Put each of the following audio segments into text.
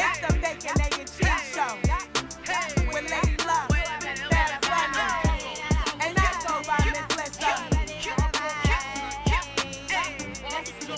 It's the Bacon, Egg, and Cheese Show with Lady Luck, Bad Bunny, and I go by Miss Lissa.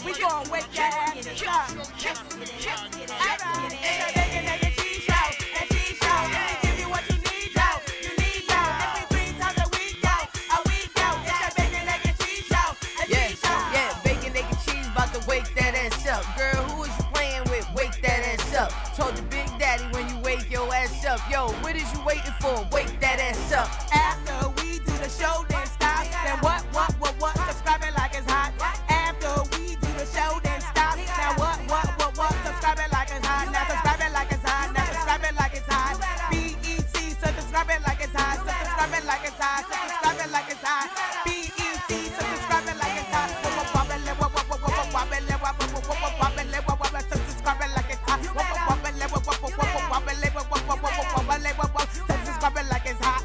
We gon' wake that ass up. It's the Bacon, Egg, and Cheese Show, and Cheese Show. We give you what you need, yo. You need, yo. Every 3 times a week, yo. It's the Bacon, Egg, and Cheese Show, and Cheese Show. Yeah, bacon, egg, and cheese, about to wake that ass up. Girl, who is you playing with? Wake that ass up. Told your big daddy when you wake your ass up. Yo, what is you waiting for? Wake that ass up. After we do the show, then stop. Then what? Subscribe it like it's hot. After we do the show, then stop. Now what? Subscribe it like it's hot. Now subscribe it like it's hot. Now subscribe it like it's hot. BEC, so subscribe it like it's hot. So subscribe it like it's hot. So subscribe it like it's hot. BEC, so subscribe it like it's hot. Subscribe it like it's hot. Subscribe it like it's hot.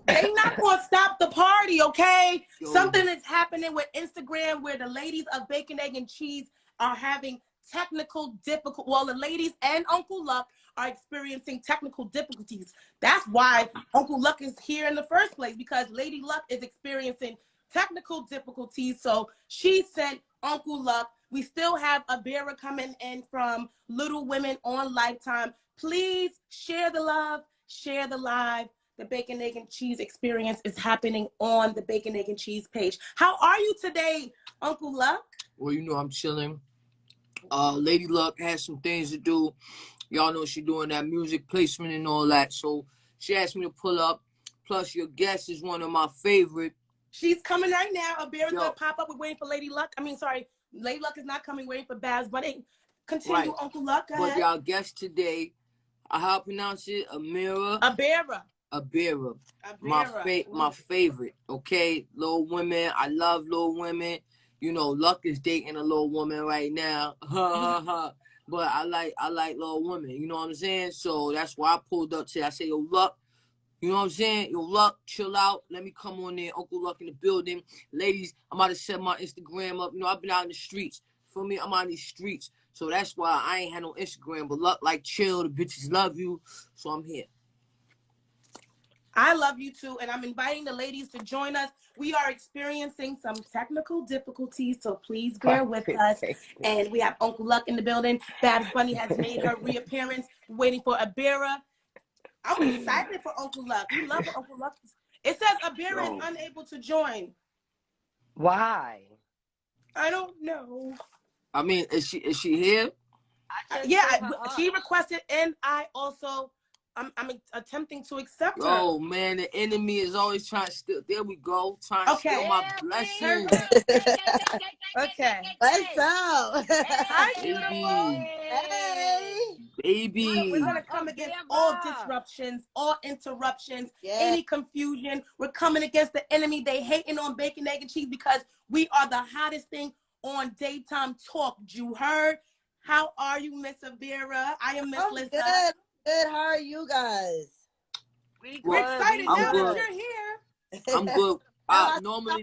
They not gonna stop the party, okay? Something is happening with Instagram where the ladies of Bacon, Egg, and Cheese are having technical difficulties. Well, the ladies and Uncle Luck are experiencing technical difficulties. That's why Uncle Luck is here in the first place, because Lady Luck is experiencing technical difficulties. So she sent Uncle Luck. We still have Abira coming in from Little Women on Lifetime. Please share the love, share the live. The Bacon, Egg, and Cheese experience is happening on the Bacon, Egg, and Cheese page. How are you today, Uncle Luck? Well, you know I'm chilling. Lady Luck has some things to do. Y'all know she doing that music placement and all that. So she asked me to pull up. Plus, your guest is one of my favorite. She's coming right now. Abira's gonna pop up. We're waiting for Lady Luck. Lady Luck is not coming. Waiting for Baz. But continue, right. Uncle Luck. Go ahead. But y'all guest today, how to pronounce it? Abira. My favorite. Okay, Little Women. I love Little Women. You know, Luck is dating a little woman right now. But I like Little Women. You know what I'm saying? So that's why I pulled up today. I say, yo, Luck. You know what I'm saying? Yo, Luck, chill out. Let me come on there. Uncle Luck in the building. Ladies, I'm about to set my Instagram up. You know, I've been out in the streets. For me, I'm out in these streets. So that's why I ain't had no Instagram. But Luck, like, chill. The bitches love you. So I'm here. I love you too, and I'm inviting the ladies to join us. We are experiencing some technical difficulties, so please bear with us. And we have Uncle Luck in the building. Babs Bunny has made her reappearance. Waiting for Abira. I'm excited for Uncle Luck. We love Uncle Luck. It says Abira is unable to join. Why? I don't know. I mean, is she here? She requested, and I also. I'm attempting to accept her. Oh man, the enemy is always trying to steal. There we go, trying to steal my blessings. Okay, what's up? Hi, beautiful. Hey, baby. We're gonna come against all disruptions, all interruptions, any confusion. We're coming against the enemy. They hating on Bacon, Egg, and Cheese because we are the hottest thing on daytime talk. You heard? How are you, Miss Abira? I am Miss Lissa. Good. How are you guys? We're excited now that you're here. I'm good. Normally,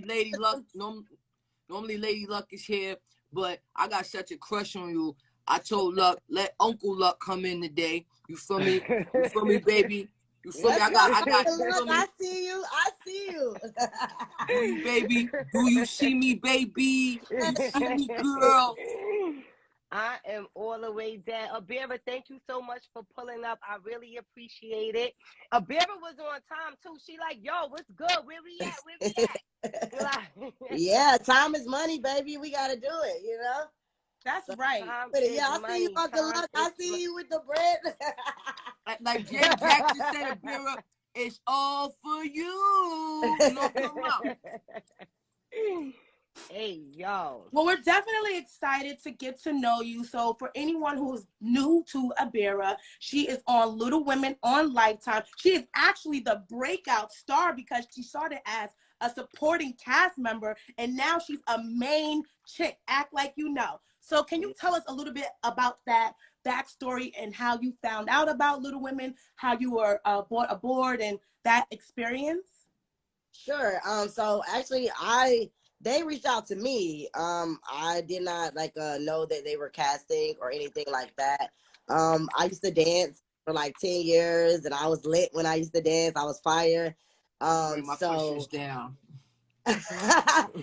Lady Luck is here, but I got such a crush on you. I told Luck, let Uncle Luck come in today. You feel me? You feel me, baby? You feel me? I got. I see you. Baby, do you see me, baby? You see me, girl? I am all the way down. Abira, thank you so much for pulling up. I really appreciate it. Abira was on time too. She like, yo, what's good? Where we at? Yeah, time is money, baby. We gotta do it, you know? That's right. I see you, Uncle Luck. I see you with the bread. like Jay Jackson said, Abira, it's all for you. No, come out. Hey, yo. Well, we're definitely excited to get to know you. So for anyone who's new to Abira, she is on Little Women on Lifetime. She is actually the breakout star because she started as a supporting cast member, and now she's a main chick. Act like you know. So can you tell us a little bit about that backstory and how you found out about Little Women, how you were brought aboard and that experience? Sure. So actually, I they reached out to me. I did not like know that they were casting or anything like that. I used to dance for like 10 years, and I was lit when I used to dance. I was fire. Bring my questions down.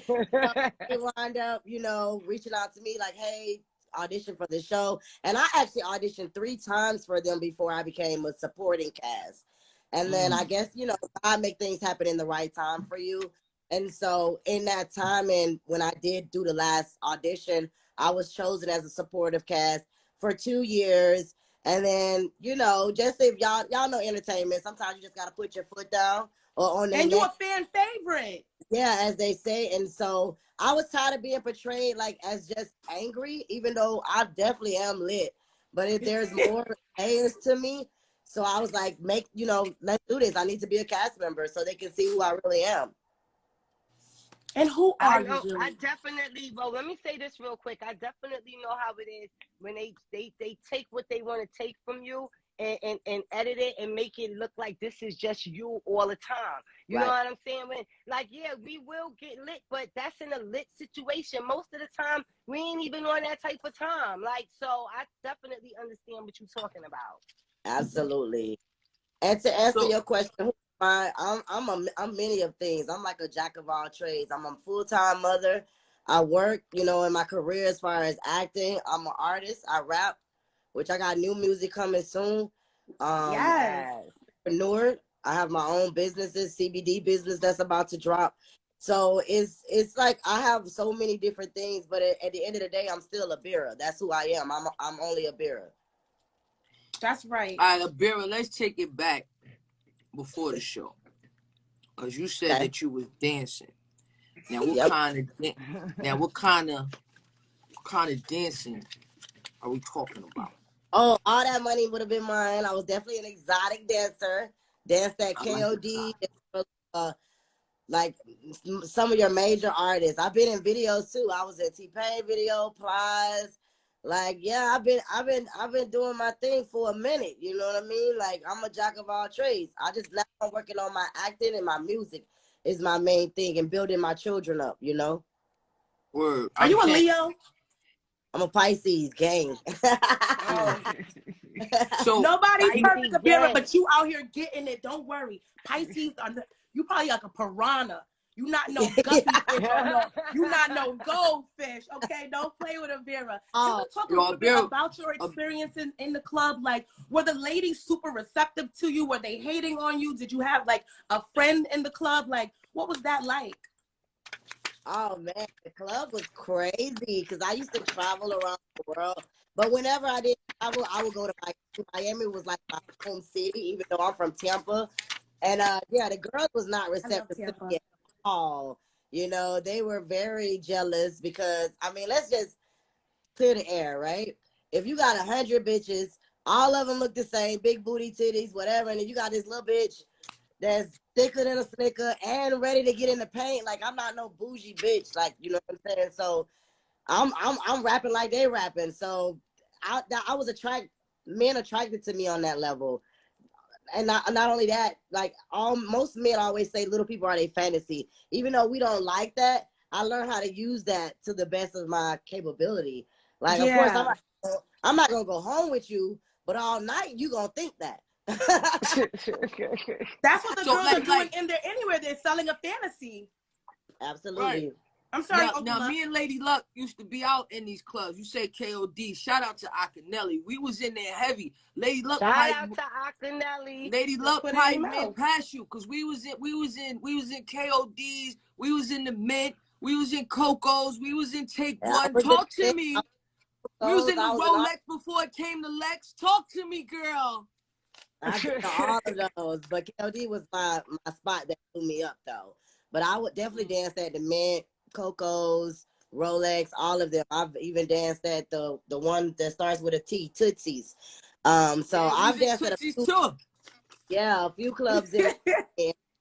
So they wound up, you know, reaching out to me like, hey, audition for the show. And I actually auditioned 3 times for them before I became a supporting cast. And then I guess, you know, God make things happen in the right time for you. And so in that time, and when I did do the last audition, I was chosen as a supportive cast for 2 years. And then, you know, just if y'all know entertainment, sometimes you just gotta put your foot down or on their And you neck. a fan favorite. Yeah, as they say. And so I was tired of being portrayed like as just angry, even though I definitely am lit. But if there's more layers to me, so I was like, let's do this. I need to be a cast member so they can see who I really am. And who I are know, you? I definitely, well, let me say this real quick. I definitely know how it is when they take what they want to take from you and edit it and make it look like this is just you all the time. You know what I'm saying? When, like, yeah, we will get lit, but that's in a lit situation. Most of the time, we ain't even on that type of time. Like, so I definitely understand what you're talking about. Absolutely. And to answer your question, I'm many of things. I'm like a jack of all trades. I'm a full-time mother. I work, you know, in my career as far as acting. I'm an artist. I rap, which I got new music coming soon. Yes. Entrepreneur. I have my own businesses, CBD business that's about to drop. So it's like I have so many different things, but at the end of the day, I'm still Abira. That's who I am. I'm only Abira. That's right. All right, Abira, let's take it back before the show, because you said that you was dancing. Now, what kind of dancing are we talking about? Oh, all that money would have been mine. I was definitely an exotic dancer. Danced at KOD, like some of your major artists. I've been in videos too. I was in T-Pain video, Plies. Like, yeah, I've been doing my thing for a minute. You know what I mean? Like, I'm a jack of all trades. I just left on working on my acting, and my music is my main thing, and building my children up, you know? Word. Are you a Leo? I'm a Pisces, gang. So nobody's perfect, Abira, gang. but you out here getting it. Don't worry. Pisces you probably like a piranha. You not no guppy fish or no. You not no goldfish. Okay, don't play with Abira. Can we talk a little bit about your experiences in the club? Like, were the ladies super receptive to you? Were they hating on you? Did you have like a friend in the club? Like, what was that like? Oh man, the club was crazy because I used to travel around the world. But whenever I did travel, I would go to Miami. Miami was like my home city, even though I'm from Tampa. And yeah, the girls was not receptive to me at all. You know, they were very jealous because I mean, let's just clear the air, right? If you got 100 bitches, all of them look the same, big booty titties, whatever, and then you got this little bitch that's thicker than a snicker and ready to get in the paint. Like, I'm not no bougie bitch. Like, you know what I'm saying? So I'm rapping like they rapping. So I was men attracted to me on that level. And not only that, like most men always say little people are their fantasy. Even though we don't like that, I learned how to use that to the best of my capability. Like, of course, I'm not gonna go home with you, but all night you gonna think that. That's what the girls are doing in there anywhere. They're selling a fantasy. Absolutely. Right. I'm sorry. Now me and Lady Luck used to be out in these clubs. You say KOD. Shout out to Nelly. We was in there heavy. Lady Luck. Shout out to Nelly. Lady Luck probably ran past you because we was in KODs. We was in the Mint. We was in Coco's. We was in Take One. Talk to me. We was in the Rolex before it came to Lex. Talk to me, girl. I did all of those, but KOD was my spot that blew me up though. But I would definitely dance at the Mint, Coco's, Rolex, all of them. I've even danced at the one that starts with a T, Tootsie's. So I've danced at a few clubs in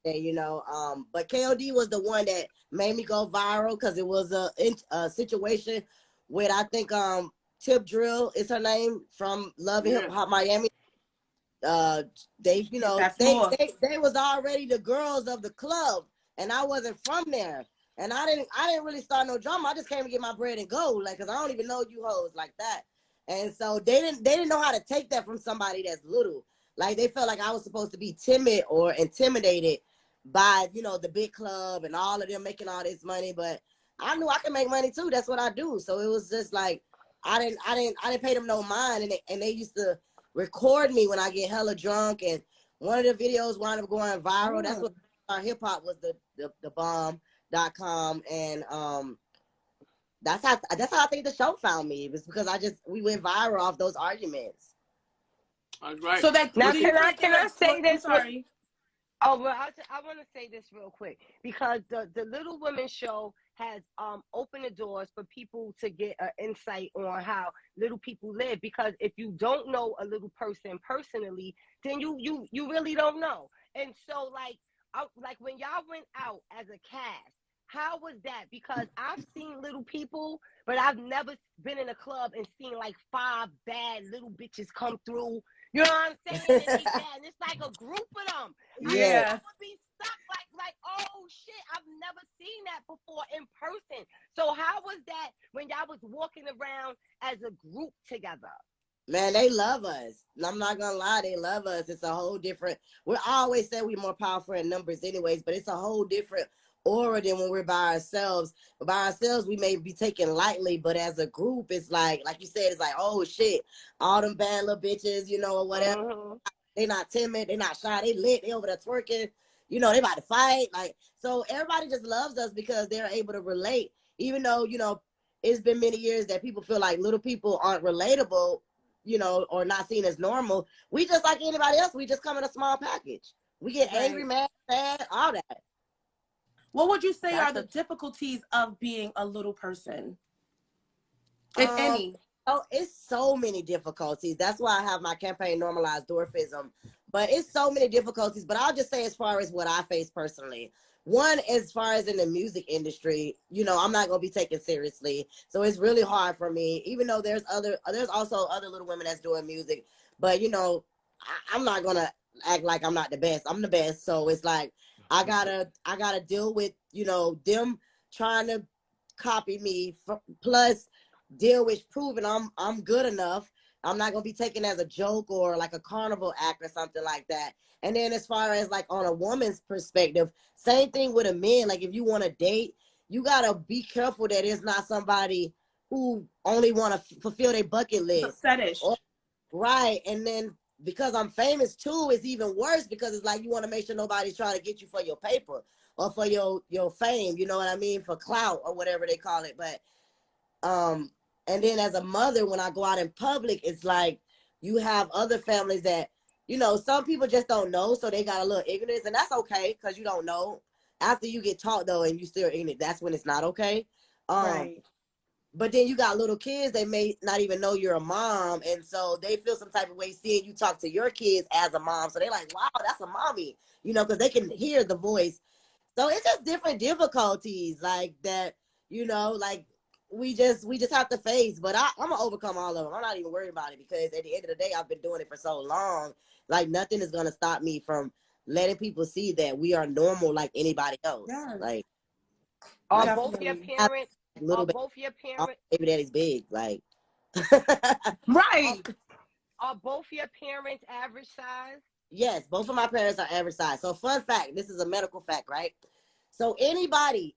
you know. But KOD was the one that made me go viral because it was a situation with I think Tip Drill is her name from Love and Hip Hop Miami. They you know they was already the girls of the club, and I wasn't from there. And I didn't really start no drama. I just came to get my bread and go, like, cause I don't even know you hoes like that. And so they didn't know how to take that from somebody that's little. Like they felt like I was supposed to be timid or intimidated by, you know, the big club and all of them making all this money. But I knew I could make money too. That's what I do. So it was just like I didn't pay them no mind, and they used to record me when I get hella drunk. And one of the videos wound up going viral. That's what our hip hop was the bomb.com, and that's how I think the show found me. It was because we went viral off those arguments. That's right. So that now can I say this? Sorry. Oh, well, I want to say this real quick because the Little Women show has opened the doors for people to get an insight on how little people live. Because if you don't know a little person personally, then you really don't know. And so, like when y'all went out as a cast, how was that? Because I've seen little people, but I've never been in a club and seen like 5 bad little bitches come through. You know what I'm saying? And it's like a group of them. Yeah. I would be stuck like, oh shit, I've never seen that before in person. So how was that when y'all was walking around as a group together? Man, they love us. I'm not gonna lie, they love us. It's a whole different. We always say we're more powerful in numbers, anyways, but it's a whole different aura than when we're by ourselves. But by ourselves, we may be taken lightly, but as a group, it's like you said, it's like, oh shit, all them bad little bitches, you know, or whatever. Mm-hmm. They not timid, they not shy, they lit, they over there twerking, you know, they about to fight. Like, so everybody just loves us because they're able to relate, even though, you know, it's been many years that people feel like little people aren't relatable, you know, or not seen as normal. We just like anybody else. We just come in a small package. We get angry, mad, sad, all that. What would you say are the difficulties of being a little person, if any? Oh, it's so many difficulties. That's why I have my campaign Normalize Dwarfism. But it's so many difficulties. But I'll just say as far as what I face personally. One, as far as in the music industry, you know, I'm not going to be taken seriously. So it's really hard for me, even though there's also other little women that's doing music. But, you know, I'm not going to act like I'm not the best. I'm the best. So it's like, I gotta deal with, you know, them trying to copy me, plus deal with proving I'm good enough. I'm not gonna be taken as a joke or like a carnival act or something like that. And then as far as like on a woman's perspective, same thing with a man. Like if you want to date, you gotta be careful that it's not somebody who only want to fulfill their bucket list. Fetish. Right. And then because I'm famous too, it's even worse because it's like you want to make sure nobody's trying to get you for your paper or for your fame, you know what I mean, for clout or whatever they call it. But and then as a mother, when I go out in public, it's like you have other families that, you know, some people just don't know, so they got a little ignorance, and that's okay because you don't know. After you get taught though, and you still ignorant, that's when it's not okay. Right. But then you got little kids, they may not even know you're a mom. And so they feel some type of way seeing you talk to your kids as a mom. So they're like, wow, that's a mommy, you know, because they can hear the voice. So it's just different difficulties like that, you know, like we just have to face. But I'm going to overcome all of them. I'm not even worried about it because at the end of the day, I've been doing it for so long. Like nothing is going to stop me from letting people see that we are normal like anybody else. Yes. Like, are both your parents? Both your parents? Baby daddy's big, like. Right. Are both your parents average size? Yes, both of my parents are average size. So fun fact, this is a medical fact, right? So anybody,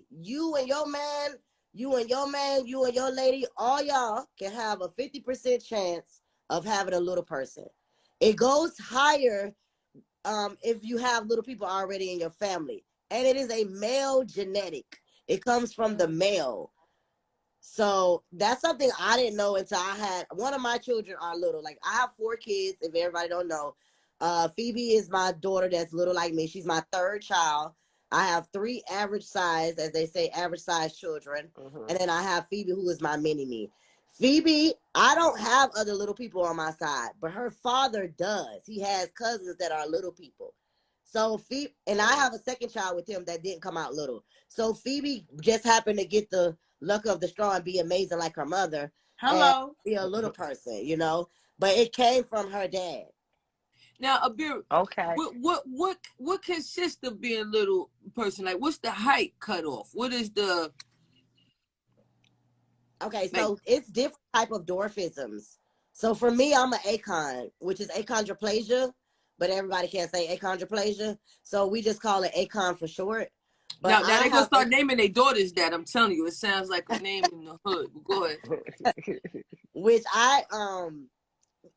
you and your man, you and your lady, all y'all can have a 50% chance of having a little person. It goes higher if you have little people already in your family. And it is a male genetic. It comes from the male. So that's something I didn't know until I had one of my children are little. Like I have 4 kids, if everybody don't know. Phoebe is my daughter that's little like me. She's my 3rd child. I have 3 average size, as they say, average size children. Mm-hmm. And then I have Phoebe, who is my mini-me. Phoebe, I don't have other little people on my side, but her father does. He has cousins that are little people. So Phoebe, and I have a 2nd child with him that didn't come out little. So Phoebe just happened to get the luck of the straw and be amazing like her mother. Hello. And be a little person, you know. But it came from her dad. Now, Abira, Okay. what consists of being a little person? Like, what's the height cutoff? What is the? Okay, so it's different type of dwarfisms. So for me, I'm an achon, which is achondroplasia, but everybody can't say achondroplasia, so we just call it achon for short. But Now they're gonna start naming their daughters that. I'm telling you, it sounds like a name in the hood. Go ahead. Which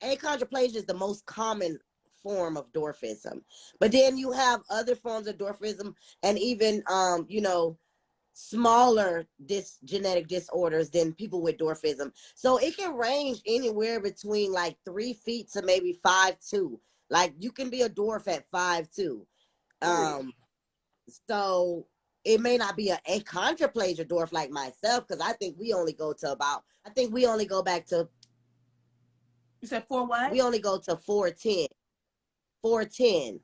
achondroplasia is the most common form of dwarfism, but then you have other forms of dwarfism, and even smaller genetic disorders than people with dwarfism. So it can range anywhere between like 3 feet to maybe 5'2". Like you can be a dwarf at 5'2". So it may not be an achondroplasia dwarf like myself, because I think we only go back to. You said 4 what? We only go to 4'10". 4'10".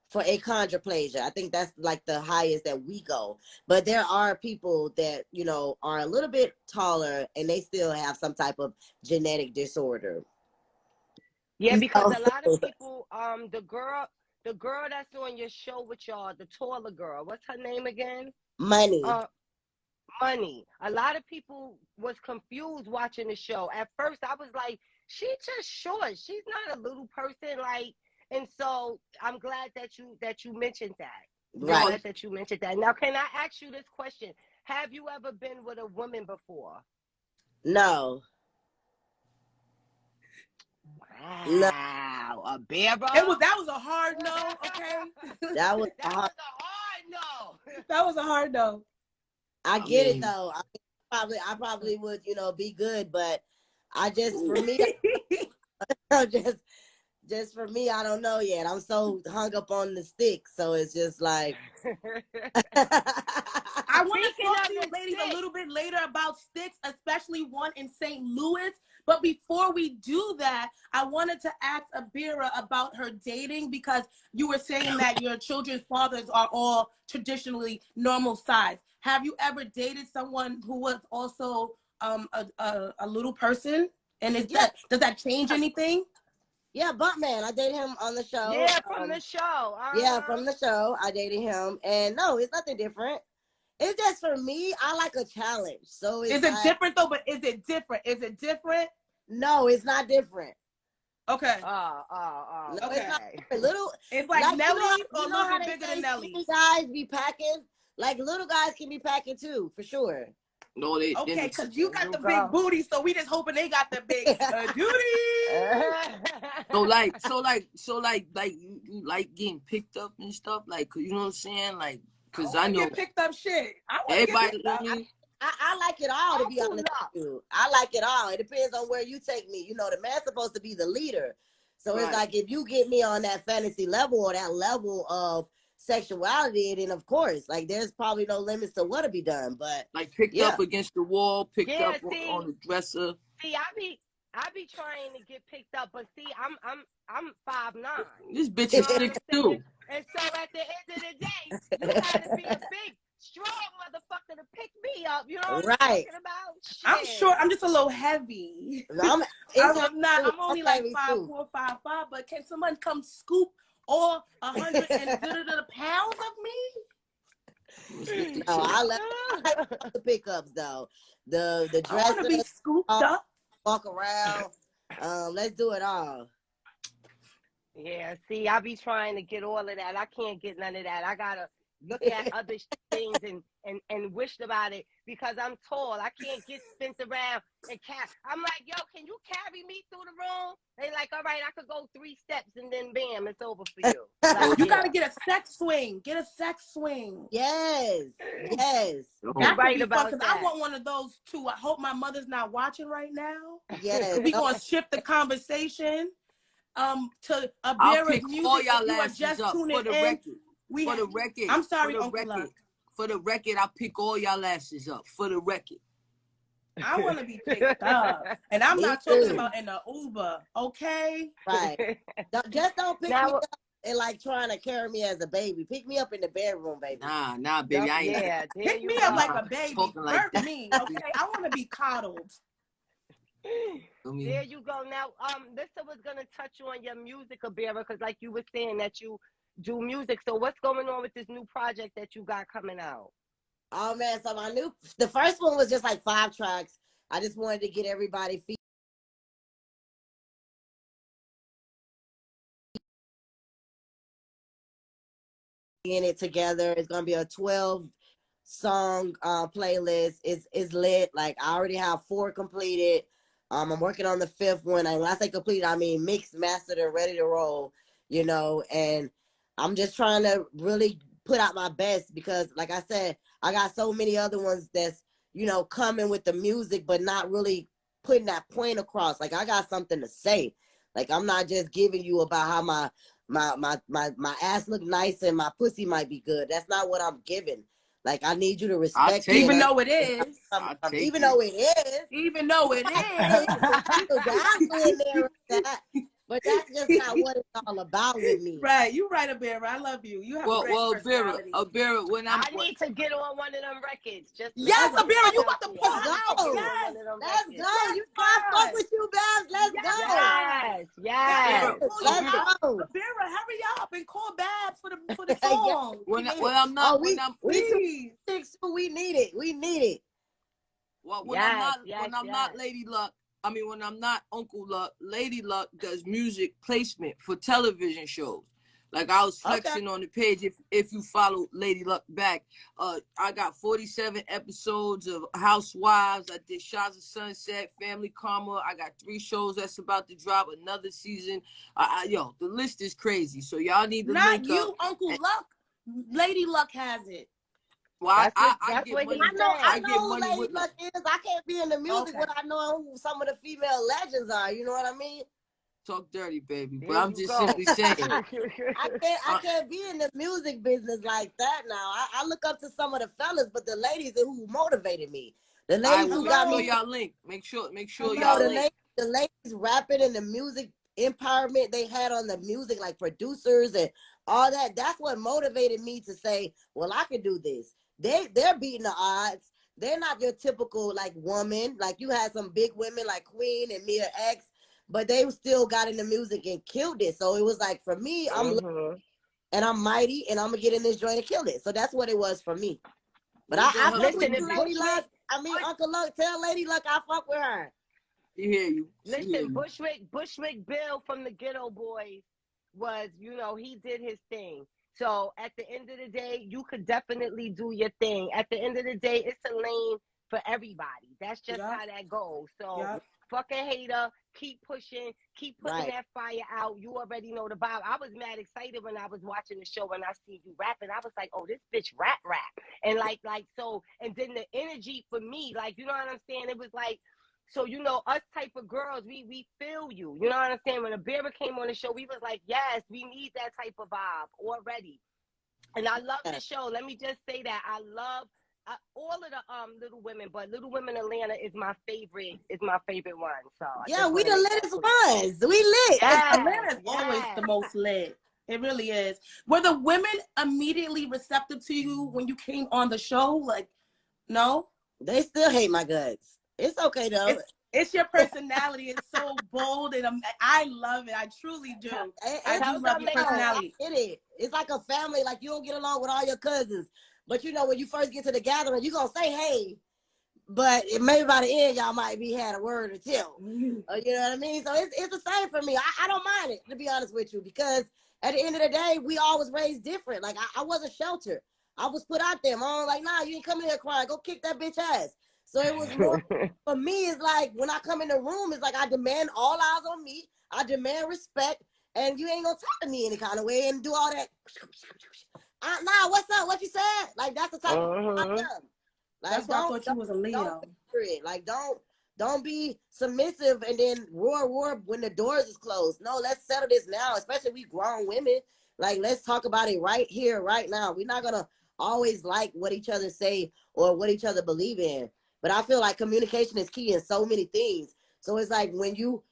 For achondroplasia. I think that's like the highest that we go. But there are people that, are a little bit taller and they still have some type of genetic disorder. Yeah, because a lot of people, the girl that's on your show with y'all, the taller girl, what's her name again? Money. Money. A lot of people was confused watching the show. At first, I was like, she's just short. She's not a little person, like. And so I'm glad that you mentioned that. Right. Glad that you mentioned that. Now, can I ask you this question? Have you ever been with a woman before? No. Wow, a Abira. That was a hard no. Okay. That was a hard no. That was a hard no. I get it though. I probably would, be good, but for me, I don't know yet. I'm so hung up on the stick, so it's just like. I want to talk to you ladies a little bit later about sticks, especially one in St. Louis. But before we do that, I wanted to ask Abira about her dating, because you were saying that your children's fathers are all traditionally normal size. Have you ever dated someone who was also a little person? And does that change anything? Yeah, Buntman. I dated him on the show. Yeah, from the show. Yeah, from the show. I dated him. And no, it's nothing different. It's just for me, I like a challenge. So is it different though? But is it different? Is it different? No, it's not different. Okay. No, okay. It's not different. It's like Nelly or a little bit bigger than Nelly. Guys be packing. Like little guys can be packing too, for sure. No, they okay, because you got the big booty, so we just hoping they got the big booty. So you like getting picked up and stuff, like, you know what I'm saying, like, because I know get picked up shit. Everybody. I like it all, to be honest with you. I like it all. It depends on where you take me. The man's supposed to be the leader. So it's like, if you get me on that fantasy level or that level of sexuality, then of course, like, there's probably no limits to what'll be done. But like picked up against the wall, picked up on the dresser. See, I be trying to get picked up, but see, I'm 5'9". This bitch is 6'2". And so at the end of the day, you gotta be a big, strong motherfucker to pick me up. You know what I'm talking about? Shit. I'm short. I'm just a little heavy. I'm only like 5'4", 5'5", but can someone come scoop all 100 and pounds of me? No, I like the pickups though. The dress. I want to be scooped up. Walk around. Let's do it all. Yeah, see, I be trying to get all of that. I can't get none of that. I gotta look at other things and wish about it, because I'm tall. I can't get spent around and I'm like, yo, can you carry me through the room? They like, all right, I could go 3 steps and then bam, it's over for you. Like, you gotta get a sex swing. Get a sex swing. Yes. That's right about that. I want one of those too. I hope my mother's not watching right now. Yes. We gonna shift the conversation to Abira's music. All y'all if you are just tuning in. For the record. I'm sorry, Uncle Luck. For the record, I'll pick all y'all asses up. For the record. I want to be picked up. And I'm not talking about in the Uber, okay? Right. Just don't pick me up and like trying to carry me as a baby. Pick me up in the bedroom, baby. Nah, baby. I ain't. Pick me up like a baby. Birth me, okay? I want to be coddled. There you go. Now, Lissa was gonna touch on your music, Abira, because like you were saying that you do music. So what's going on with this new project that you got coming out? Oh man, so the first one was just like 5 tracks. I just wanted to get everybody in it together. It's gonna be a 12-song playlist. It's lit. Like I already have 4 completed. I'm working on the 5th one. And when I say completed, I mean mixed, mastered, and ready to roll. You know, and I'm just trying to really put out my best because, like I said, I got so many other ones that's, you know, coming with the music, but not really putting that point across. Like I got something to say. Like I'm not just giving you about how my ass look nice and my pussy might be good. That's not what I'm giving. Like I need you to respect take it. Even though it is. Even though it is. Even though it Hey, is. the value in there with that. But that's just not what it's all about with me. Right, you right, Abira. I love you. You have a great personality. Abira, I need to get on one of them records. Just yes, Abira, you about to pull Let's out. go. Yes. Let's go. You guys fuck with you, Babs. Let's go. Yes, yes. Let's go. Abira, hurry up and call Babs for the song. When I'm not, we please. we need it. We need it. Well, when I'm not Lady Luck, I mean, when I'm not Uncle Luck, Lady Luck does music placement for television shows. Like I was flexing on the page. If you follow Lady Luck back, I got 47 episodes of Housewives. I did Shots of Sunset, Family Karma. I got 3 shows that's about to drop another season. Yo, the list is crazy. So y'all need to not link you, up. Uncle Luck. Lady Luck has it. Well, I get money. I know who Lady Luck is. I can't be in the music without knowing who some of the female legends are. You know what I mean? Talk dirty, baby. But I'm just simply saying. I can't be in the music business like that now. I look up to some of the fellas, but the ladies are who motivated me. The ladies who got me. Y'all link. Make sure y'all link. The ladies rapping and the music empowerment they had on the music, like producers and all that. That's what motivated me to say, well, I can do this. They're beating the odds. They're not your typical like woman. Like you had some big women like Queen and Mia X, but they still got in the music and killed it. So it was like for me, and I'm mighty, and I'm gonna get in this joint and kill it. So that's what it was for me. But I fuck with Lady Luck. I mean, Uncle Luck, tell Lady Luck I fuck with her. She hear you. Listen, Bushwick Bill from the Ghetto Boys was, you know, he did his thing. So at the end of the day, you could definitely do your thing. At the end of the day, it's a lane for everybody. That's just how that goes. So fucking hater, keep pushing, keep putting that fire out. You already know the vibe. I was mad excited when I was watching the show and I see you rapping. I was like, oh, this bitch rap. And like so, and then the energy for me, like, you know what I'm saying? It was like, so, you know, us type of girls, we feel you. You know what I'm saying? When Abira came on the show, we was like, yes, we need that type of vibe already. And I love the show. Let me just say that. I love all of the Little Women, but Little Women Atlanta is my favorite one. So we the latest ones. We lit. Atlanta's always the most lit. It really is. Were the women immediately receptive to you when you came on the show? Like, no? They still hate my guts. It's okay though. It's your personality. It's so bold, and I love it. I truly do. I do love your personality. It's like a family. Like you don't get along with all your cousins, but you know when you first get to the gathering, you gonna say hey, but maybe by the end y'all might be had a word or two. You know what I mean? So it's the same for me. I don't mind it, to be honest with you, because at the end of the day, we all was raised different. Like I wasn't sheltered. I was put out there. Mom like, nah, you ain't coming here crying. Go kick that bitch ass. So it was more, for me, it's like, when I come in the room, it's like, I demand all eyes on me. I demand respect. And you ain't going to talk to me any kind of way and do all that. Nah, what's up? What you said? Like, that's the type of I am. Like, that's why I thought you was a Leo. Like, don't be submissive and then roar when the doors is closed. No, let's settle this now, especially we grown women. Like, let's talk about it right here, right now. We're not going to always like what each other say or what each other believe in. But I feel like communication is key in so many things. So it's like when you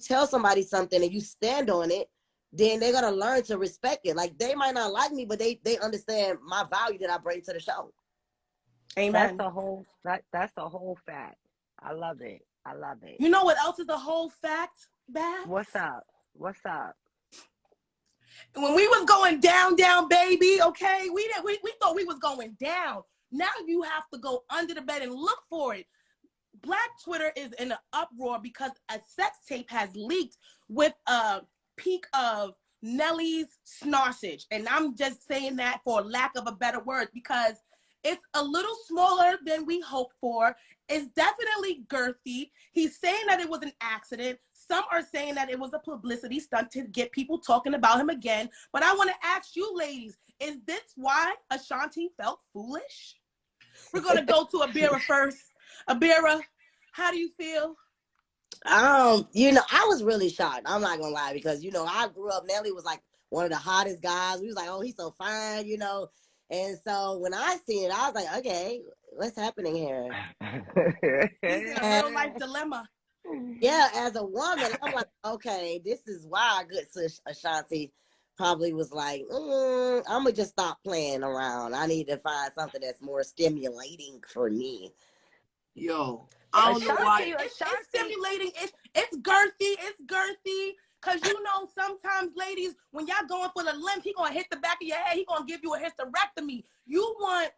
tell somebody something and you stand on it, then they're gonna learn to respect it. Like they might not like me, but they understand my value that I bring to the show. Amen. That's a whole fact. I love it. I love it. You know what else is a whole fact, Babs? What's up? What's up? When we was going down, baby, okay, we thought we was going down. Now you have to go under the bed and look for it. Black Twitter is in an uproar because a sex tape has leaked with a peak of Nelly's snossage. And I'm just saying that for lack of a better word because it's a little smaller than we hoped for. It's definitely girthy. He's saying that it was an accident. Some are saying that it was a publicity stunt to get people talking about him again. But I want to ask you ladies, is this why Ashanti felt foolish? We're going to go to Abira first. Abira, how do you feel? You know, I was really shocked. I'm not gonna lie because you know I grew up. Nelly was like one of the hottest guys. We was like, oh, he's so fine, you know. And so when I seen it, I was like, okay, what's happening here? He's in a real life dilemma. Yeah, as a woman, I'm like, okay, this is why good sis Ashanti probably was like, I'm gonna just stop playing around. I need to find something that's more stimulating for me. Yo, I don't know why. It's stimulating. It's girthy. Cause you know sometimes ladies, when y'all going for the limp, he gonna hit the back of your head. He gonna give you a hysterectomy. You want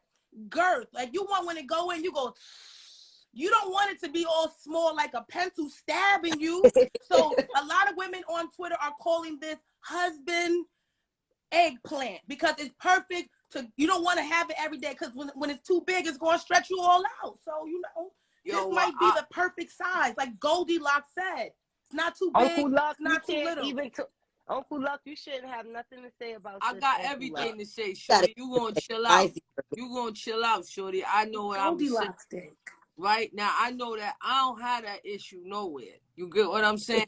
girth, like you want when it go in, you go. You don't want it to be all small like a pencil stabbing you. So a lot of women on Twitter are calling this husband eggplant because it's perfect. You don't want to have it every day because when it's too big, it's going to stretch you all out. So, you know, this might be the perfect size. Like Goldilocks said, it's not too big, Uncle Luck, it's not too little. Uncle Luck, you shouldn't have nothing to say about I this. got everything to say, shorty. You going to chill out. You going to chill out, shorty. I know what I'm saying. Right? Now, I know that I don't have that issue nowhere. You get what I'm saying?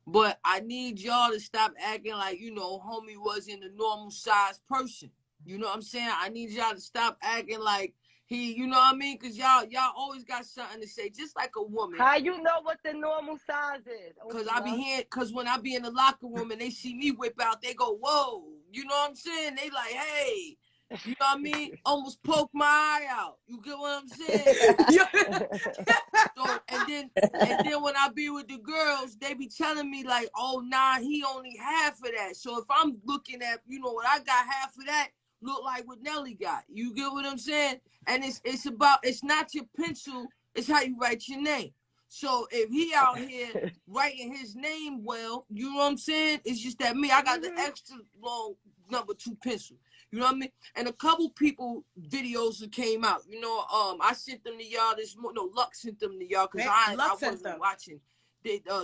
But I need y'all to stop acting like, you know, homie wasn't a normal size person. You know what I'm saying? I need y'all to stop acting like he, you know what I mean? Because y'all always got something to say, just like a woman. How you know what the normal size is? Because I be here, because when I be in the locker room and they see me whip out, they go, whoa. You know what I'm saying? They like, hey. You know what I mean? Almost poke my eye out. You get what I'm saying? So, and then when I be with the girls, they be telling me like, oh, nah, he only half of that. So if I'm looking at, you know, what I got half of that, look like what Nelly got. You get what I'm saying? And it's not your pencil, it's how you write your name. So if he out here writing his name well, you know what I'm saying? It's just that me, I got the extra long number 2 pencil. You know what I mean? And a couple people videos that came out. You know, I sent them to y'all this morning. No, Luck sent them to y'all because I wasn't watching.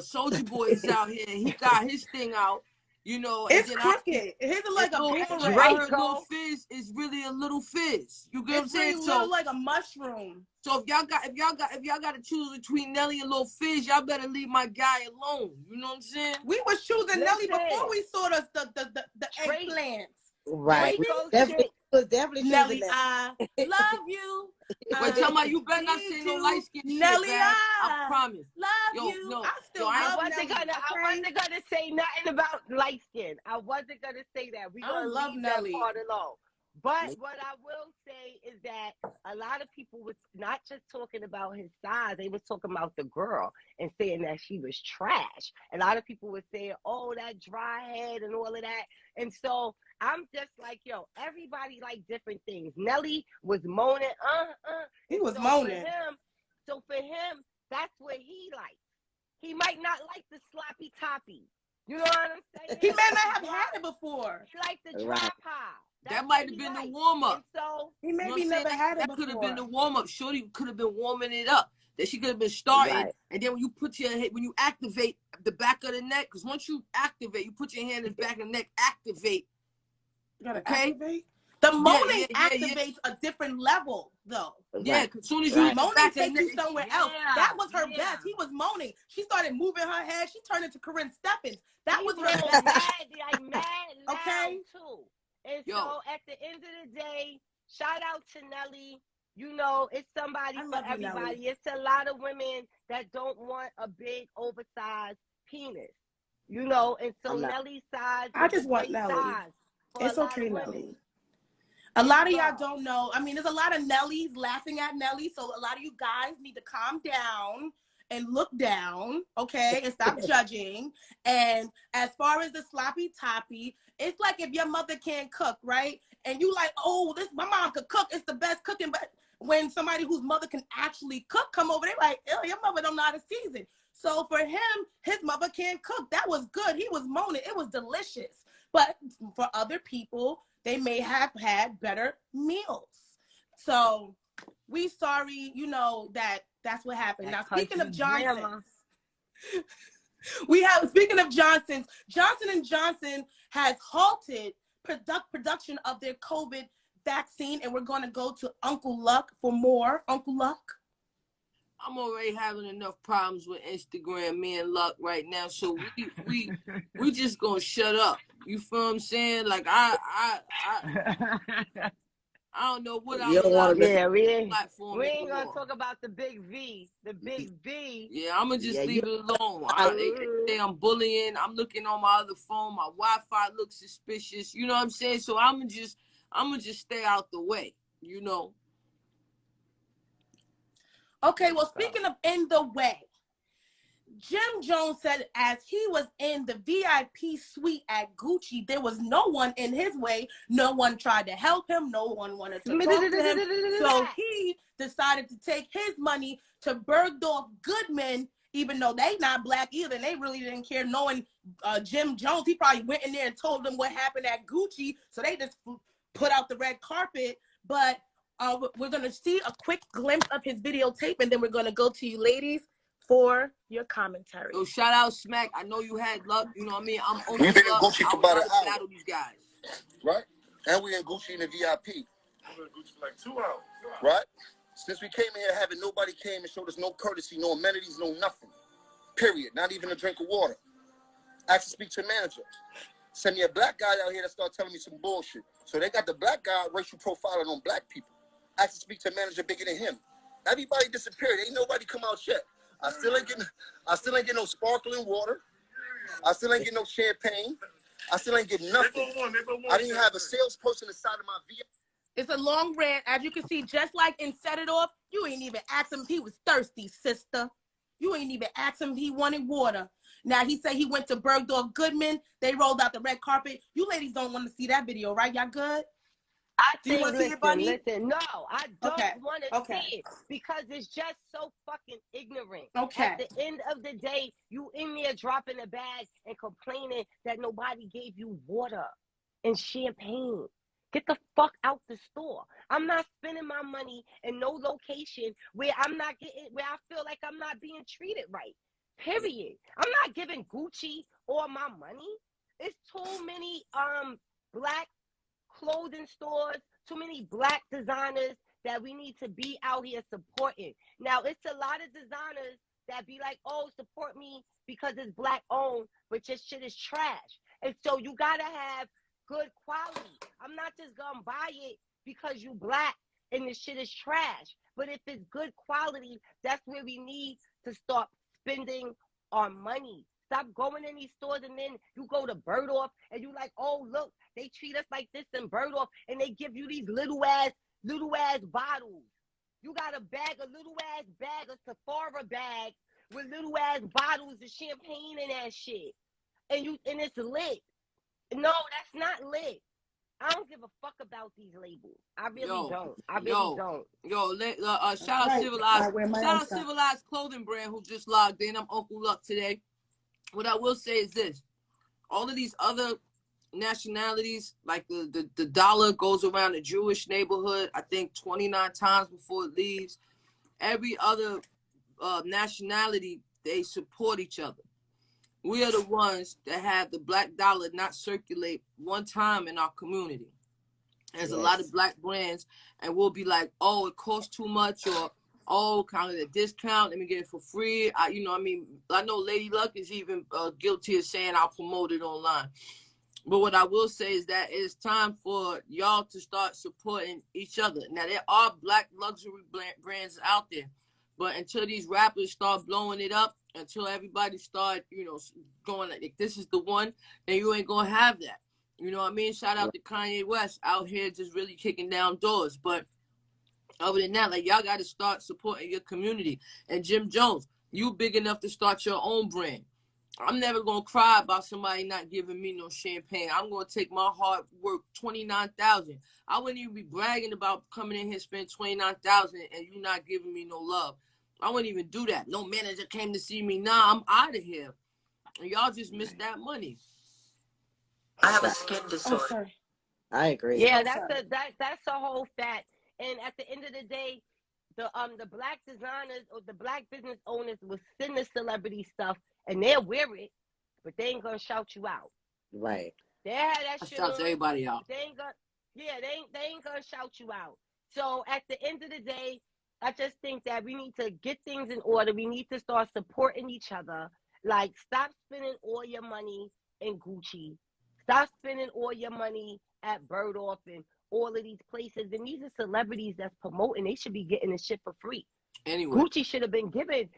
Soldier Boy is out here and he got his thing out. You know, it's crooked. His is like a boomerang. I heard Little Fizz is really a little fizz. You get what I'm saying? It's really like a mushroom. So if y'all got to choose between Nelly and Little Fizz, y'all better leave my guy alone. You know what I'm saying? We was choosing Nelly before we saw the eggplants. Right. Was definitely Nelly, I love you. But tell me, you better not say no light skin shit, Nelly, I promise. Love you. No, I wasn't gonna say nothing about light skin. I wasn't gonna say that. We gonna leave Nelly. That part alone. But what I will say is that a lot of people was not just talking about his size, they was talking about the girl and saying that she was trash. A lot of people were saying, oh, that dry head and all of that. And so I'm just like, yo, everybody like different things. Nelly was moaning, He was moaning. So for him, that's what he likes. He might not like the sloppy toppy. You know what I'm saying? He may not have had it before. He likes the tripod. That might have been the warm-up. So he maybe never had it before. That could have been the warm-up. Shorty could have been warming it up. That she could have been starting. And then when you put your head, when you activate the back of the neck, because once you activate, you put your hand in the back of the neck, activate. You gotta activate? The moaning activates a different level, though. Yeah, as soon as you moaning takes you somewhere else. That was her best. He was moaning. She started moving her head. She turned into Corinne Stephens. That was her best. Mad okay. Too. And so at the end of the day, shout out to Nelly. You know, it's somebody for everybody. Nelly. It's a lot of women that don't want a big, oversized penis. You know, and so Nelly's size. I just want Nelly. It's okay, Nelly. A lot of y'all don't know. I mean, there's a lot of Nellies laughing at Nelly, so a lot of you guys need to calm down and look down, okay, and stop judging. And as far as the sloppy toppy, it's like if your mother can't cook, right? And you like, oh, my mom could cook. It's the best cooking. But when somebody whose mother can actually cook come over, they're like, oh, your mother don't know how to season. So for him, his mother can't cook. That was good. He was moaning. It was delicious. But for other people, they may have had better meals. So we sorry, you know, that's what happened. Now, speaking of Johnson's, speaking of Johnson's, Johnson & Johnson has halted production of their COVID vaccine, and we're going to go to Uncle Luck for more. Uncle Luck? I'm already having enough problems with Instagram, me and Luck right now, so we just gonna shut up. You feel what I'm saying? Like I don't know what I was. Yeah, we ain't gonna talk about the big V. The big V. Yeah, I'm gonna just leave it alone. They say I'm bullying. I'm looking on my other phone. My Wi-Fi looks suspicious. You know what I'm saying? So I'm gonna just stay out the way. You know. Okay, well, speaking of in the way, Jim Jones said as he was in the VIP suite at Gucci, there was no one in his way. No one tried to help him. No one wanted to talk to him. So he decided to take his money to Bergdorf Goodman, even though they not black either. And they really didn't care. Knowing Jim Jones, he probably went in there and told them what happened at Gucci. So they just put out the red carpet. But we're going to see a quick glimpse of his videotape, and then we're going to go to you ladies for your commentary. Yo, shout out Smack. I know you had luck. You know what I mean? I'm only We've been in Gucci for about an hour. Battle these guys. Right? And we in Gucci in the VIP. We were in Gucci for like 2 hours. Right? Since we came here having nobody came and showed us no courtesy, no amenities, no nothing. Period. Not even a drink of water. Asked to speak to a manager. Send me a black guy out here that started telling me some bullshit. So they got the black guy racial profiling on black people. Asked to speak to a manager bigger than him. Everybody disappeared. Ain't nobody come out yet. I still ain't getting no sparkling water. I still ain't getting no champagne. I still ain't getting nothing. I didn't have a salesperson inside of my VIP. It's a long rant. As you can see, just like in Set It Off, you ain't even asked him if he was thirsty, sister. You ain't even asked him if he wanted water. Now, he said he went to Bergdorf Goodman. They rolled out the red carpet. You ladies don't want to see that video, right? Y'all good? Do you want to see it, Bunny? Listen, no, I don't want to see it because it's just so fucking ignorant. Okay. At the end of the day, you in there dropping a bag and complaining that nobody gave you water and champagne. Get the fuck out the store. I'm not spending my money in no location where I'm not getting, where I feel like I'm not being treated right. Period. I'm not giving Gucci all my money. It's too many black clothing stores, too many black designers that we need to be out here supporting. Now, it's a lot of designers that be like, oh, support me because it's black owned, but your shit is trash. And so you gotta have good quality. I'm not just gonna buy it because you black and the shit is trash. But if it's good quality, that's where we need to start spending our money. Stop going in these stores and then you go to Bergdorf and you like, oh, look, they treat us like this in Bergdorf and they give you these little ass bottles. You got a little ass bag, a Sephora bag with little ass bottles of champagne and that shit. And it's lit. No, that's not lit. I don't give a fuck about these labels. I really don't. I really don't. Shout out Civilized Clothing Brand who just logged in. I'm Uncle Luck today. What I will say is this. All of these other nationalities, like the dollar goes around the Jewish neighborhood, I think 29 times before it leaves. Every other nationality, they support each other. We are the ones that have the black dollar not circulate one time in our community. There's a lot of black brands, and we'll be like, oh, it costs too much, or oh, kind of a discount, let me get it for free. I know Lady Luck is even guilty of saying I'll promote it online. But what I will say is that it's time for y'all to start supporting each other. Now, there are black luxury brands out there, but until these rappers start blowing it up, until everybody start, going like this is the one, then you ain't gonna have that. You know what I mean? Shout out to Kanye West out here just really kicking down doors. But other than that, like, y'all got to start supporting your community. And Jim Jones, You big enough to start your own brand. I'm never gonna cry about somebody not giving me no champagne. I'm gonna take my hard work, $29,000. I wouldn't even be bragging about coming in here and spending $29,000 and you not giving me no love. I wouldn't even do that. No manager came to see me. Nah, I'm out of here. And y'all just missed that money. I have a skin disorder. Oh, sorry. I agree. Yeah, that's a whole fact. And at the end of the day, the black designers or the black business owners will send the celebrity stuff and they'll wear it, but they ain't gonna shout you out. Right. They had that shit Shouts on, everybody out. They ain't gonna, they ain't gonna shout you out. So at the end of the day, I just think that we need to get things in order. We need to start supporting each other. Like, stop spending all your money in Gucci. Stop spending all your money at Bergdorf and all of these places. And these are celebrities that's promoting. They should be getting this shit for free. Anyway. Gucci should have been given.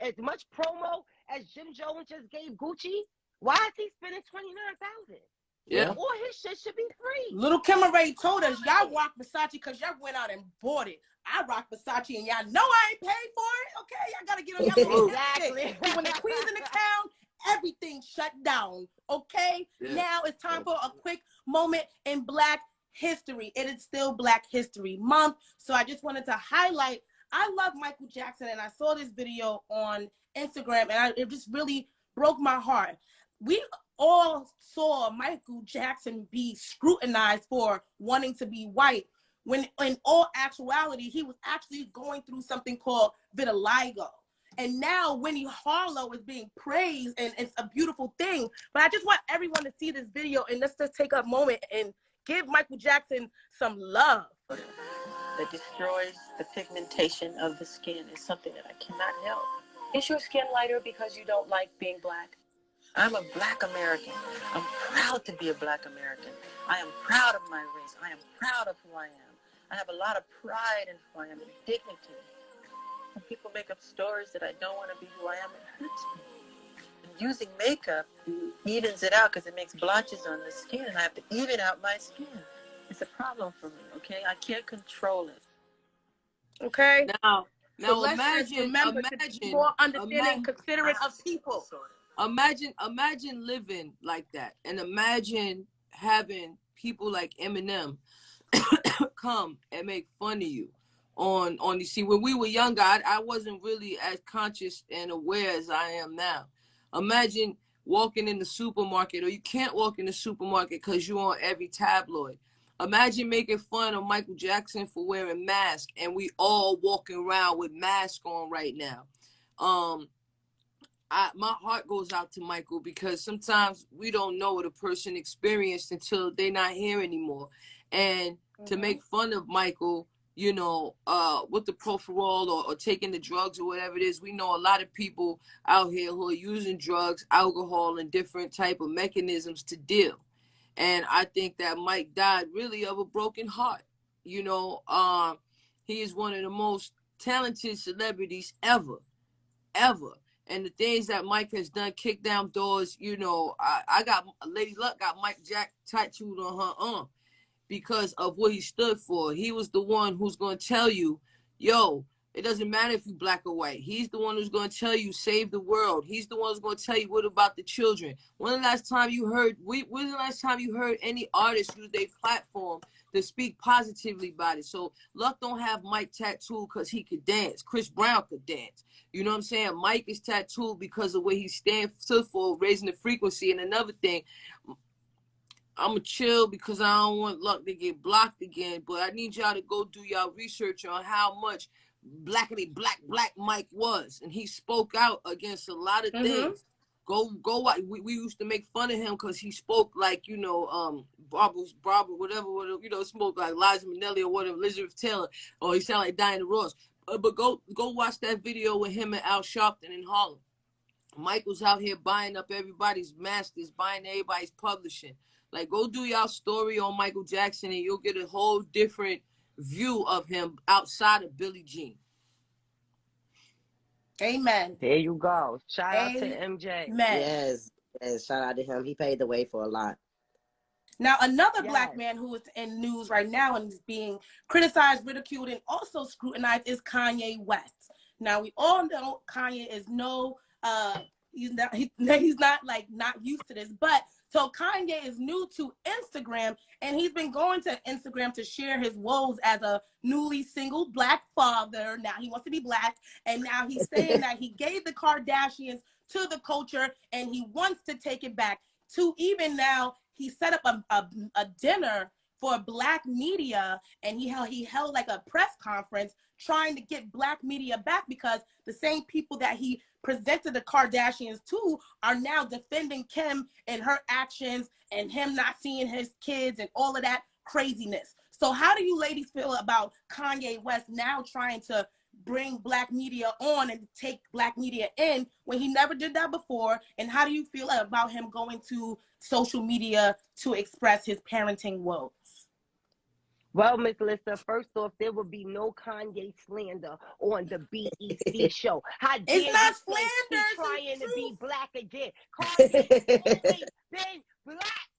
As much promo as Jim Jones just gave Gucci. Why is he spending $29,000? Yeah. All his shit should be free. Little Kim Ray told us, y'all rock Versace because y'all went out and bought it. I rock Versace and y'all know I ain't paid for it. Okay, y'all gotta get on y'all Exactly. When the queen's in the town, everything shut down. Okay, now it's time for a quick moment in Black history. It is still Black History Month, so I just wanted to highlight. I love Michael Jackson, and I saw this video on Instagram, and it just really broke my heart. We all saw Michael Jackson be scrutinized for wanting to be white, when in all actuality, he was actually going through something called vitiligo. And now Winnie Harlow is being praised, and it's a beautiful thing. But I just want everyone to see this video, and let's just take a moment and give Michael Jackson some love. That destroys the pigmentation of the skin is something that I cannot help. Is your skin lighter because you don't like being black? I'm a Black American. I'm proud to be a Black American. I am proud of my race. I am proud of who I am. I have a lot of pride in who I am and dignity. When people make up stories that I don't want to be who I am, it hurts me. And using makeup evens it out because it makes blotches on the skin, and I have to even out my skin. It's a problem for me, okay? I can't control it. Okay? Now So imagine to be more understanding, considerate of people. Imagine living like that, and imagine having people like Eminem come and make fun of you on you see, when we were younger, I wasn't really as conscious and aware as I am now. Imagine walking in the supermarket, or you can't walk in the supermarket because you're on every tabloid. Imagine making fun of Michael Jackson for wearing masks, and we all walking around with masks on right now. My heart goes out to Michael, because sometimes we don't know what a person experienced until they're not here anymore. And to make fun of Michael, you know, with the Proferol or taking the drugs or whatever it is, we know a lot of people out here who are using drugs, alcohol, and different type of mechanisms to deal. And I think that Mike died really of a broken heart. You know, he is one of the most talented celebrities ever. And the things that Mike has done, kick down doors, you know, I got, Lady Luck got Mike Jack tattooed on her arm because of what he stood for. He was the one who's going to tell you, yo, it doesn't matter if you're black or white. He's the one who's going to tell you, save the world. He's the one who's going to tell you, what about the children? When the last time you heard any artist use their platform to speak positively about it? So Luck don't have Mike tattooed because he could dance. Chris Brown could dance. You know what I'm saying? Mike is tattooed because of what he stands for, raising the frequency. And another thing, I'm going to chill because I don't want Luck to get blocked again. But I need y'all to go do y'all research on how much black Mike was. And he spoke out against a lot of things. Go watch. We used to make fun of him because he spoke like, you know, Barbara, whatever, you know, spoke like Liza Minnelli or whatever, Elizabeth Taylor, or he sounded like Diana Ross. But go watch that video with him and Al Sharpton in Harlem. Mike was out here buying up everybody's masters, buying everybody's publishing. Like, go do y'all story on Michael Jackson, and you'll get a whole different view of him outside of Billie Jean. Amen. There you go. Shout out to MJ. Yes, shout out to him. He paid the way for a lot. Now, another black man who is in news right now and is being criticized, ridiculed, and also scrutinized is Kanye West. Now we all know Kanye is he's not like not used to this, but so Kanye is new to Instagram, and he's been going to Instagram to share his woes as a newly single Black father. Now he wants to be Black, and now he's saying that he gave the Kardashians to the culture, and he wants to take it back to even now. He set up a dinner for Black media, and he held like a press conference trying to get Black media back, because the same people that he presented the Kardashians to are now defending Kim and her actions and him not seeing his kids and all of that craziness. So how do you ladies feel about Kanye West now trying to bring Black media on and take Black media in when he never did that before? And how do you feel about him going to social media to express his parenting woes? Well, Miss Lissa, first off, there will be no Kanye slander on the BEC show. How dare It's not you say slander, he's trying to be truth. Black again? Kanye's always been Black.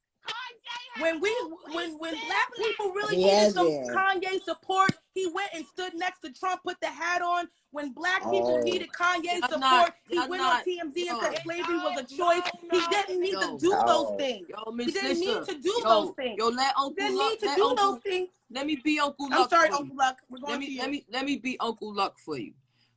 When Black people really He needed has some been. Kanye support, he went and stood next to Trump, put the hat on. When Black people needed Kanye support, he went on TMZ and said slavery was a choice. He didn't need to do those things. Yo, He Miss didn't need Lissa. to do those things. Yo, let He Uncle didn't Luck. need to do those things. Let me be Uncle I'm Luck. sorry, for you. Uncle Luck. We're going to you. Let me be Uncle Luck for you.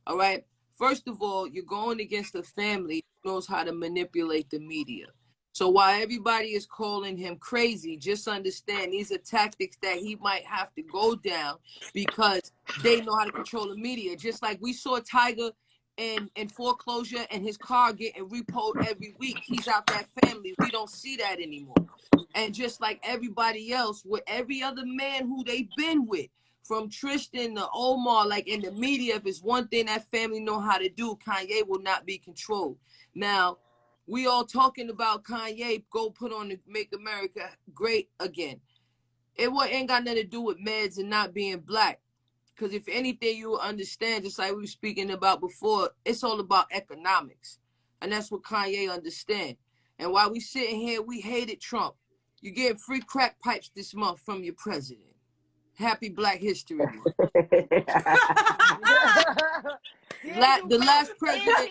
All right. First of all, you're going against a family who knows how to manipulate the media. So while everybody is calling him crazy, just understand these are tactics that he might have to go down because they know how to control the media. Just like we saw Tiger in foreclosure and his car getting repoed every week. He's out that family. We don't see that anymore. And just like everybody else, with every other man who they've been with, from Tristan to Omar, like in the media, if it's one thing that family know how to do, Kanye will not be controlled. Now, we all talking about Kanye go put on the Make America Great Again. It ain't got nothing to do with meds and not being Black. Because if anything, you will understand, just like we were speaking about before, it's all about economics. And that's what Kanye understand. And while we sitting here, we hated Trump. You getting free crack pipes this month from your president. Happy Black History Month. The last president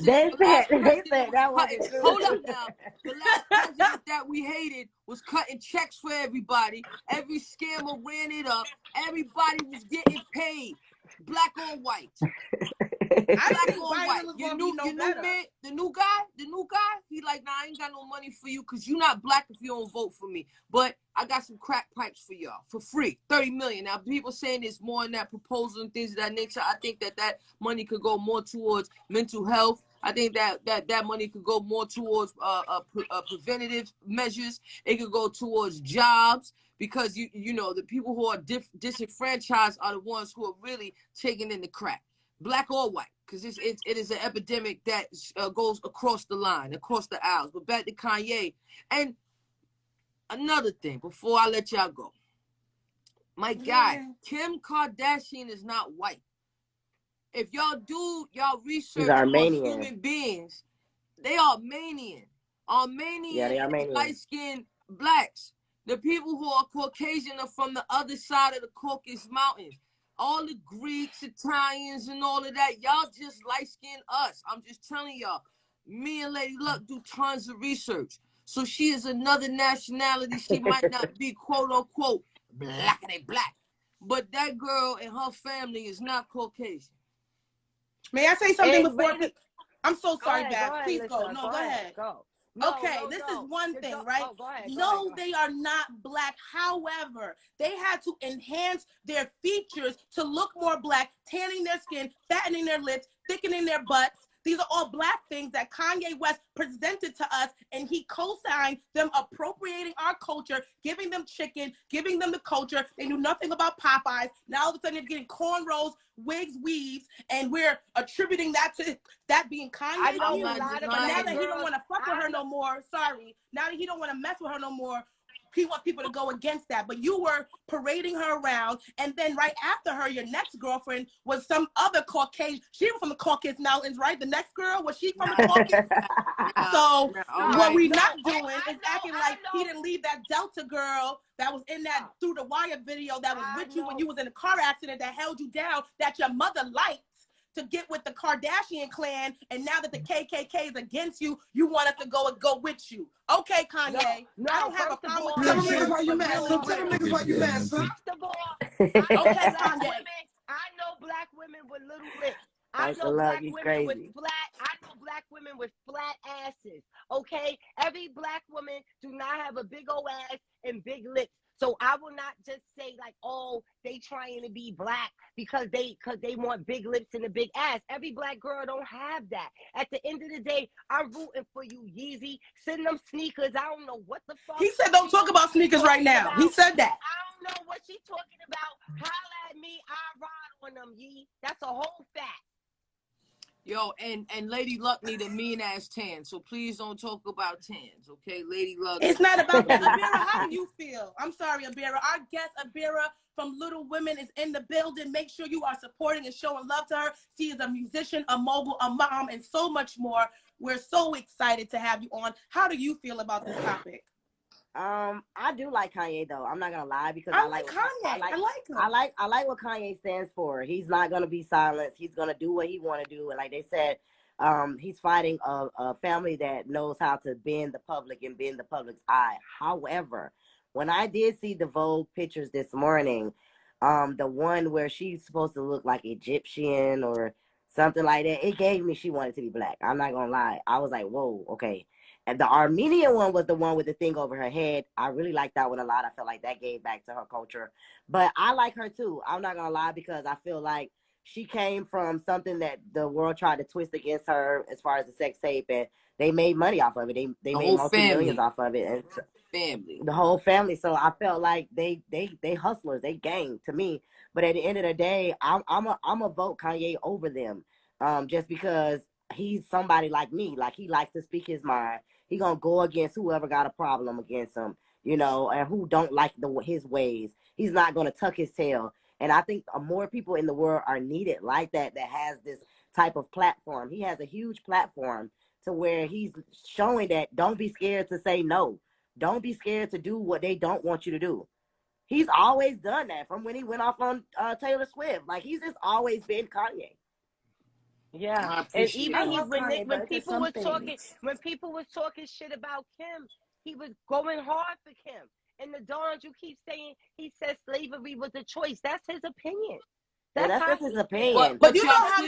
They said that wasn't true. Hold up now. The last president that we hated was cutting checks for everybody. Every scammer ran it up. Everybody was getting paid. Black on white. Black on white. Your new man, the new guy, he like, nah, I ain't got no money for you because you're not Black if you don't vote for me. But I got some crack pipes for y'all for free, 30 million. Now, people saying there's more in that proposal and things of that nature. I think that money could go more towards mental health. I think that money could go more towards preventative measures. It could go towards jobs because, you know, the people who are disenfranchised are the ones who are really taking in the crack. Black or white, because it is an epidemic that goes across the line, across the aisles. But back to Kanye. And another thing, before I let y'all go. My guy, Kim Kardashian is not white. If y'all do y'all research on human beings, they are Armenian. Armenian, light-skinned Blacks. The people who are Caucasian are from the other side of the Caucasus Mountains. All the Greeks, Italians, and all of that, y'all just light-skinned us. I'm just telling y'all. Me and Lady Luck do tons of research. So she is another nationality. She might not be, quote-unquote, black. But that girl and her family is not Caucasian. May I say something before? I'm so sorry, Beth. Please go. Lissa, No, go ahead. Go. This is one thing, right? Go ahead, no, they are not Black. However, they had to enhance their features to look more Black, tanning their skin, fattening their lips, thickening their butts. These are all Black things that Kanye West presented to us, and he co-signed them appropriating our culture, giving them chicken, giving them the culture. They knew nothing about Popeyes. Now all of a sudden they're getting cornrows, wigs, weaves, and we're attributing that to that being Kanye's views. But now that he don't want to fuck with her no more, now that he don't want to mess with her no more, he wants people to go against that. But you were parading her around, and then right after her, your next girlfriend was some other Caucasian. She was from the Caucasus Mountains, right? The next girl, was she from the Caucasus? So what we not doing is acting like he didn't leave that Delta girl that was in that Through the Wire video that was with you when you was in a car accident that held you down, that your mother liked. to get with the Kardashian clan, and now that the KKK is against you, you want us to go with you. Okay, Kanye. No, I don't have a first of problem all, with Tell them Kanye. niggas why you mad, son. Tell them niggas why you mad, son. First of all, I know Okay, black Kanye. women. I know black women with little lips. I Uncle know Love, black you women with crazy. flat. I know black women with flat asses. Okay, every black woman do not have a big old ass and big lips. So I will not just say like, oh, they trying to be black because they want big lips and a big ass. Every black girl don't have that. At the end of the day, I'm rooting for you, Yeezy. Send them sneakers. I don't know what the fuck. He said don't talk about sneakers right now. He said that. I don't know what she talking about. Holla at me, I ride on them, Yee. That's a whole fact. Yo, and Lady Luck need a mean ass tan, so please don't talk about tans, okay? Lady Luck. It's not about that. Abira, how do you feel? I'm sorry, Abira. Our guest, Abira from Little Women, is in the building. Make sure you are supporting and showing love to her. She is a musician, a mogul, a mom, and so much more. We're so excited to have you on. How do you feel about this topic? I do like Kanye though. I'm not gonna lie because I like Kanye. I like him. I like what Kanye stands for. He's not gonna be silenced. He's gonna do what he want to do. And like they said, he's fighting a family that knows how to bend the public and bend the public's eye. However, when I did see the Vogue pictures this morning, the one where she's supposed to look like Egyptian or something like that, it gave me she wanted to be black. I'm not gonna lie. I was like, whoa, okay. And the Armenian one was the one with the thing over her head. I really liked that one a lot. I felt like that gave back to her culture. But I like her too. I'm not gonna lie because I feel like she came from something that the world tried to twist against her as far as the sex tape, and they made money off of it. They made multi-millions off of it, and family, the whole family. So I felt like they hustlers, they gang to me. But at the end of the day, I'm a vote Kanye over them, just because he's somebody like me. Like he likes to speak his mind. He gonna go against whoever got a problem against him, you know, and who don't like his ways. He's not gonna tuck his tail. And I think more people in the world are needed like that has this type of platform. He has a huge platform to where he's showing that don't be scared to say no. Don't be scared to do what they don't want you to do. He's always done that from when he went off on Taylor Swift. Like he's just always been Kanye. Yeah, and even when people was talking shit about Kim, he was going hard for Kim. And the Dons, you keep saying he said slavery was a choice. That's his opinion. That's just his opinion. But you know how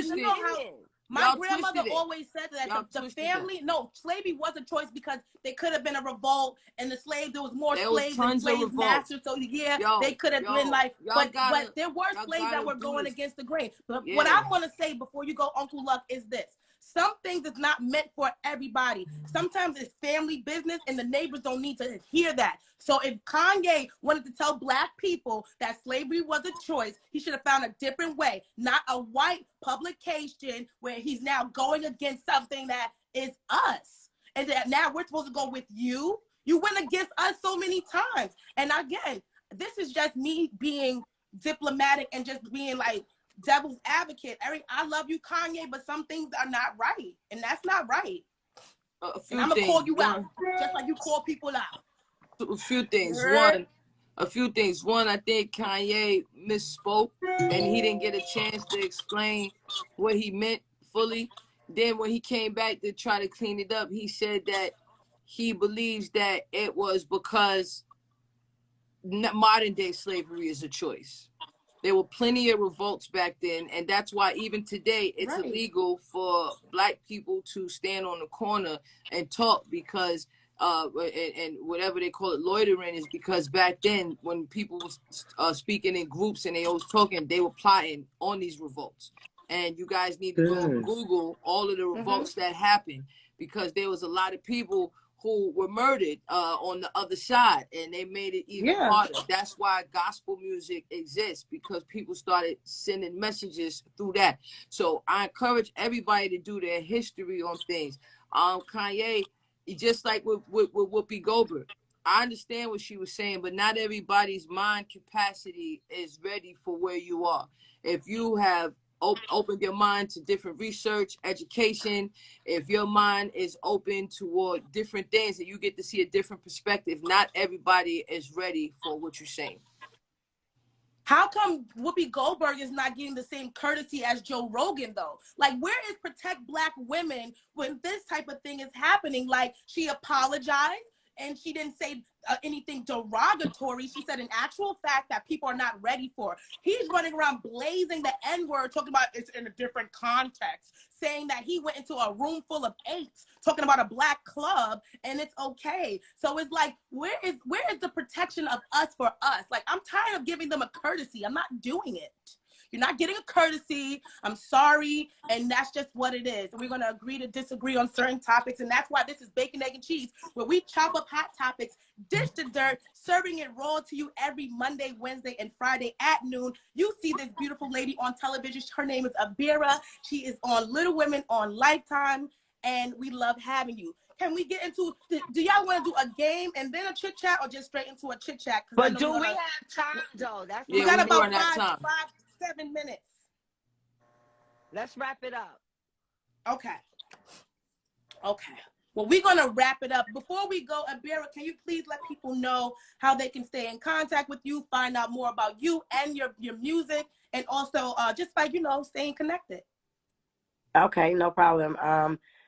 my grandmother always said that the family, slavery was a choice because there could have been a revolt and the slaves, there was more slaves than slave masters. So they could have been like, but there were slaves that were going against the grain. But what I want to say before you go, Uncle Luck, is this. Some things is not meant for everybody. Sometimes it's family business and the neighbors don't need to hear that. So if Kanye wanted to tell black people that slavery was a choice, he should have found a different way, not a white publication where he's now going against something that is us. And that now we're supposed to go with you. You went against us so many times. And again, this is just me being diplomatic and just being like, devil's advocate. I love you, Kanye, but some things are not right, and that's not right. And I'm gonna call you out, just like you call people out. A few things. One, I think Kanye misspoke, and he didn't get a chance to explain what he meant fully. Then when he came back to try to clean it up, he said that he believes that it was because modern day slavery is a choice. There were plenty of revolts back then, and that's why even today it's illegal for black people to stand on the corner and talk because, and whatever they call it, loitering, is because back then when people was speaking in groups and they was talking, they were plotting on these revolts. And you guys need to go Google all of the revolts that happened, because there was a lot of people who were murdered on the other side, and they made it even harder. That's why gospel music exists, because people started sending messages through that. So I encourage everybody to do their history on things. Kanye, just like with Whoopi Goldberg, I understand what she was saying, but not everybody's mind capacity is ready for where you are. If you have open your mind to different research, education, if your mind is open toward different things and you get to see a different perspective, not everybody is ready for what you're saying. How come Whoopi Goldberg is not getting the same courtesy as Joe Rogan, though? Like, where is protect Black women when this type of thing is happening? Like, she apologized and she didn't say anything derogatory. She said an actual fact that people are not ready for. He's running around blazing the N-word, talking about it's in a different context, saying that he went into a room full of apes, talking about a Black club, and it's okay. So it's like, where is the protection of us for us? Like, I'm tired of giving them a courtesy. I'm not doing it. You're not getting a courtesy. I'm sorry. And that's just what it is. And we're going to agree to disagree on certain topics. And that's why this is Bacon, Egg, and Cheese, where we chop up hot topics, dish the dirt, serving it raw to you every Monday, Wednesday, and Friday at noon. You see this beautiful lady on television. Her name is Abira. She is on Little Women on Lifetime. And we love having you. Can we get into, do y'all want to do a game and then a chit chat, or just straight into a chit chat? But do we have time though? That's we got about 7 minutes. Let's wrap it up. Okay. Well, we're going to wrap it up. Before we go, Abira, can you please let people know how they can stay in contact with you, find out more about you and your music, and also just like, staying connected? Okay, no problem.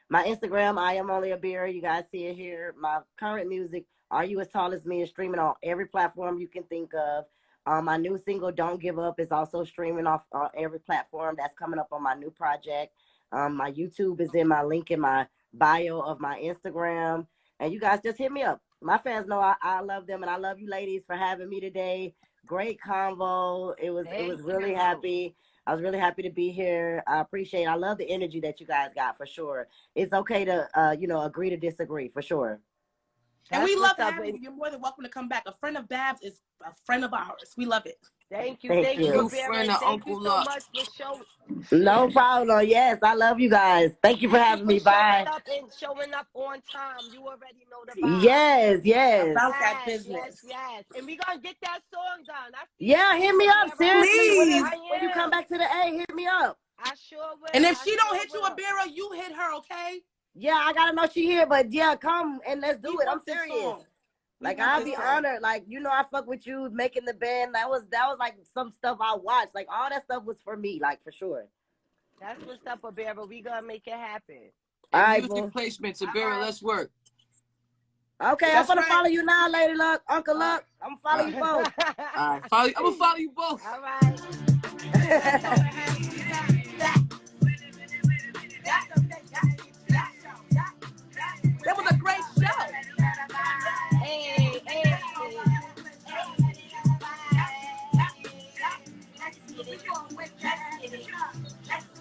My Instagram, I am only Abira. You guys see it here. My current music, Are You As Tall As Me, is streaming on every platform you can think of. My new single, Don't Give Up, is also streaming off on every platform. That's coming up on my new project. My YouTube is in my link in my bio of my Instagram. And you guys just hit me up. My fans know I love them, and I love you ladies for having me today. Great convo. It was really happy. I was really happy to be here. I appreciate it. I love the energy that you guys got, for sure. It's okay to, agree to disagree, for sure. And we love having you. You're more than welcome to come back. A friend of Babs is a friend of ours. We love it. Thank you. Thank you, friend of Thank you Uncle so Luck. much for showing. No problem. Yes, I love you guys. Thank you for having me. Bye. Showing up on time. You already know the vibe. Yes. About that business. Yes. And we're going to get that song done. Yeah, hit me up. Seriously. Please. When you come back to the A, hit me up. I sure will. And if she don't hit you, Abira, you hit her, okay? Yeah, I got to know she here, but yeah, come and let's do it. I'm serious. Like, I'll be honored. Like, I fuck with you making the band. That was like some stuff I watched. Like, all that stuff was for me, like, for sure. That's what's up, Abira. We gonna make it happen. All right, music placements, Abira. Let's work. Okay, I'm gonna follow you now, Lady Luck, Uncle Luck. I'm gonna follow you both. All right, I'm gonna follow you both. All right. That was a great show. Hey. Let's get it.